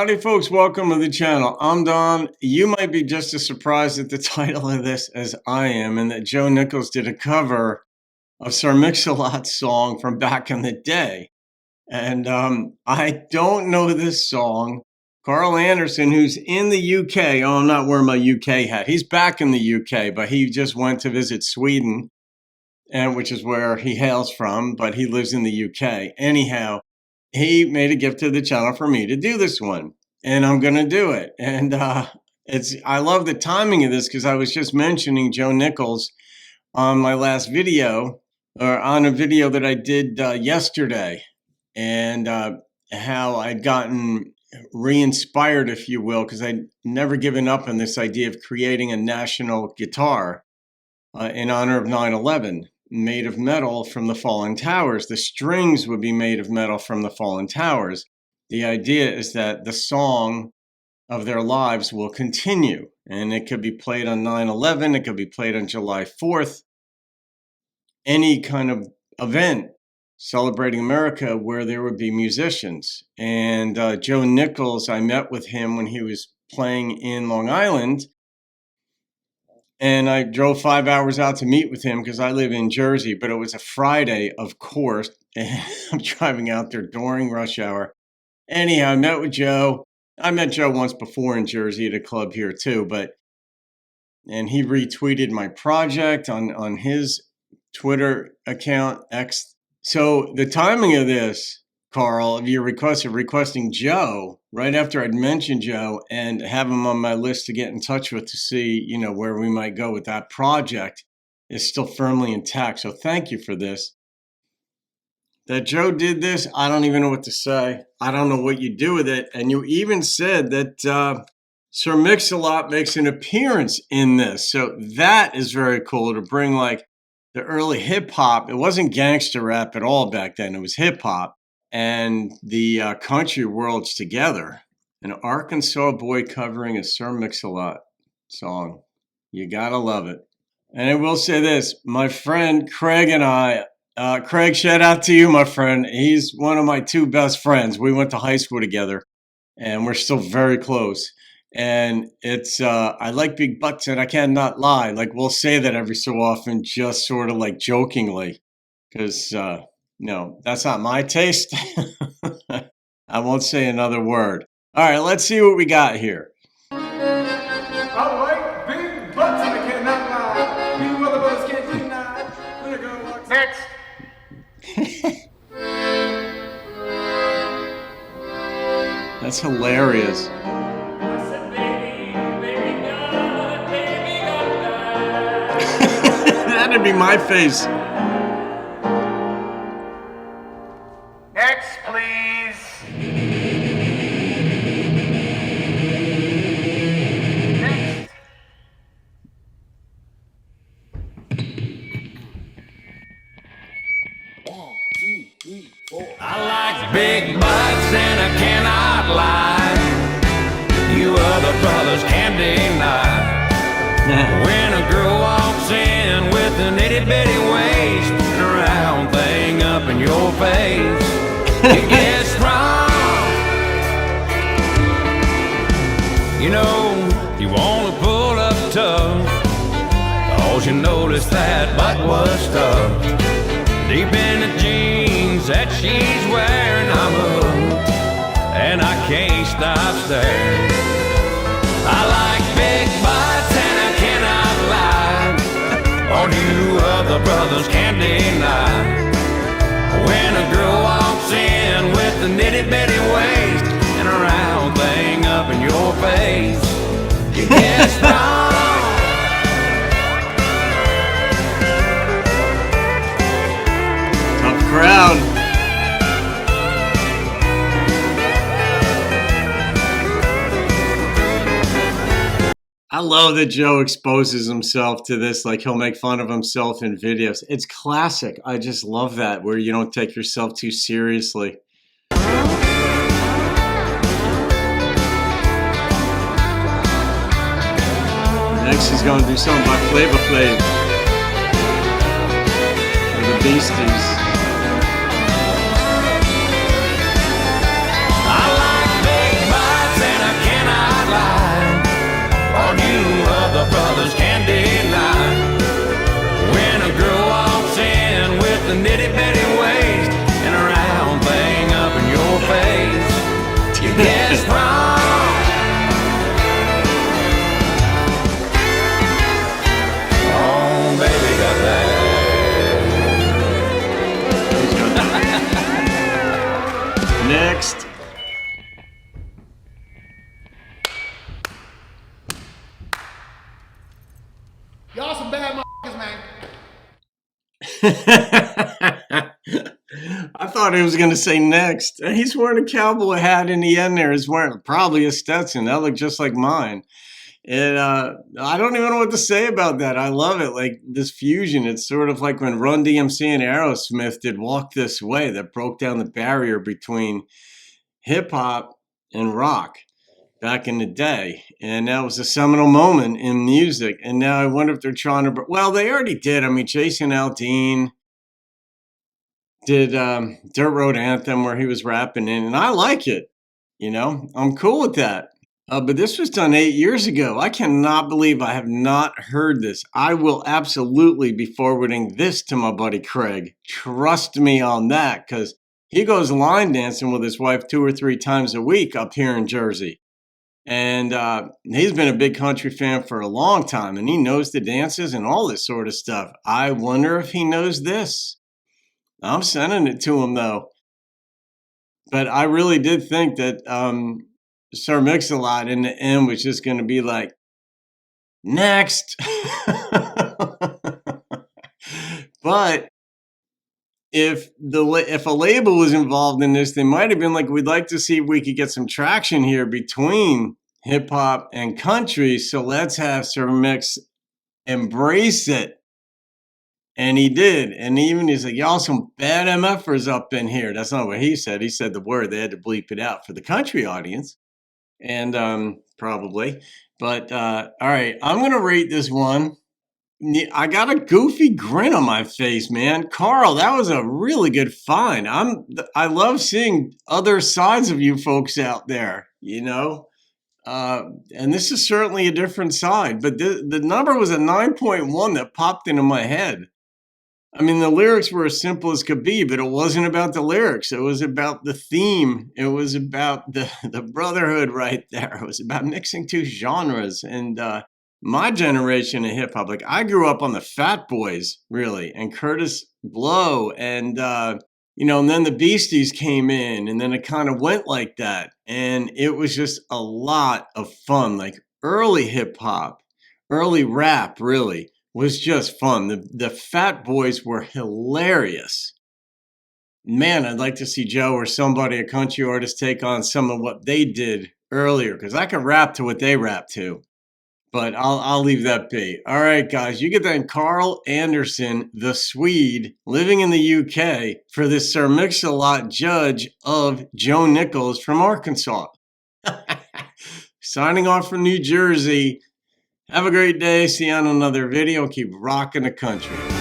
Howdy folks, welcome to the channel. I'm Don. You might be just as surprised at the title of this as I am, and that Joe Nichols did a cover of Sir Mix-a-Lot's song from back in the day. And I don't know this song. Carl Andersson, who's in the UK, oh, I'm not wearing my UK hat. He's back in the UK, but he just went to visit Sweden, and which is where he hails from, but he lives in the UK. Anyhow, he made a gift to the channel for me to do this one, and I'm going to do it. And I love the timing of this because I was just mentioning Joe Nichols on my last video, or on a video that I did yesterday, and how I'd gotten re-inspired, if you will, because I'd never given up on this idea of creating a national guitar in honor of 9/11. Made of metal from the fallen towers. The strings would be made of metal from the fallen towers. The idea is that the song of their lives will continue, and it could be played on 9/11, it could be played on July 4th, any kind of event celebrating America where there would be musicians. And Joe Nichols, I met with him when he was playing in Long Island, and I drove 5 hours out to meet with him because I live in Jersey, but it was a Friday, of course, and I'm driving out there during rush hour. Anyhow, I met with Joe. I met Joe once before in Jersey at a club here too, and he retweeted my project on his Twitter account, X. So the timing of this, Carl, of your request of requesting Joe right after I'd mentioned Joe and have him on my list to get in touch with to see, where we might go with that project is still firmly intact. So thank you for this. That Joe did this, I don't even know what to say. I don't know what you do with it. And you even said that Sir Mix-a-Lot makes an appearance in this. So that is very cool to bring like the early hip hop. It wasn't gangster rap at all back then. It was hip hop. And the country worlds together. An Arkansas boy covering a Sir Mix-a-Lot song. You gotta love it. And I will say this, my friend Craig and I, Craig, shout out to you, my friend. He's one of my two best friends. We went to high school together, and we're still very close. And it's, I like big butts, and I cannot lie. Like, we'll say that every so often, just sort of like jokingly, because no, that's not my taste. I won't say another word. All right, let's see what we got here. I like big butts and I cannot lie. You other brothers can't deny. When a girl walks next. That's hilarious. I said, baby God, That'd be my face. Next, please. Next. One, two, three, four. I like big butts and I cannot lie. You other brothers can't deny. When a girl walks in with an itty bitty waist and a round thing up in your face, you get strong. You wanna pull up tough, 'cause you noticed that butt was stuffed deep in the jeans that she's wearing. I'm hooked, and I can't stop staring. I like big butts and I cannot lie. All you other brothers can't deny. When a girl walks in with a nitty bitty waist and a round thing up in your face, you get strong. Tough crowd. I love that Joe exposes himself to this, like he'll make fun of himself in videos. It's classic. I just love that, where you don't take yourself too seriously. Next he's going to do something by Flavor Flav. Or the Beasties. I like big butts itty bitty waist and a round thing up in your face. You guessed wrong. Oh, baby got back. Next. Y'all some bad motherfuckers, man. I thought he was going to say next. He's wearing a cowboy hat in the end there. He's wearing probably a Stetson. That looked just like mine. And I don't even know what to say about that. I love it. Like this fusion. It's sort of like when Run DMC and Aerosmith did Walk This Way, that broke down the barrier between hip hop and rock back in the day. And that was a seminal moment in music. And now I wonder if they're trying to, well, they already did. I mean, Jason Aldean did Dirt Road Anthem where he was rapping in, and I like it. You know, I'm cool with that. But this was done 8 years ago. I cannot believe I have not heard this. I will absolutely be forwarding this to my buddy Craig. Trust me on that, because he goes line dancing with his wife 2 or 3 times a week up here in Jersey. And he's been a big country fan for a long time, and he knows the dances and all this sort of stuff. I wonder if he knows this. I'm sending it to him, though. But I really did think that Sir Mix-a-Lot in the end was just going to be like, next. But if a label was involved in this, they might have been like, we'd like to see if we could get some traction here between hip hop and country. So let's have Sir Mix embrace it. And he did. And even he's like, y'all some bad MFers up in here. That's not what he said. He said the word. They had to bleep it out for the country audience. And probably. But all right, I'm going to rate this one. I got a goofy grin on my face, man. Carl, that was a really good find. I love seeing other sides of you folks out there, you know. And this is certainly a different side. But the number was a 9.1 that popped into my head. I mean, the lyrics were as simple as could be, but it wasn't about the lyrics. It was about the theme. It was about the brotherhood right there. It was about mixing 2 genres. And my generation of hip hop, like I grew up on the Fat Boys, really, and Curtis Blow. And, you know, and then the Beasties came in, and then it kind of went like that. And it was just a lot of fun, like early hip hop, early rap, really. Was just fun. The Fat Boys were hilarious. Man, I'd like to see Joe or somebody, a country artist, take on some of what they did earlier, because I can rap to what they rap to. But I'll leave that be. All right, guys, you get that Carl Andersson, the Swede, living in the UK, for this Sir Mix-a-Lot judge of Joe Nichols from Arkansas. Signing off from New Jersey. Have a great day. See you on another video. Keep rocking the country.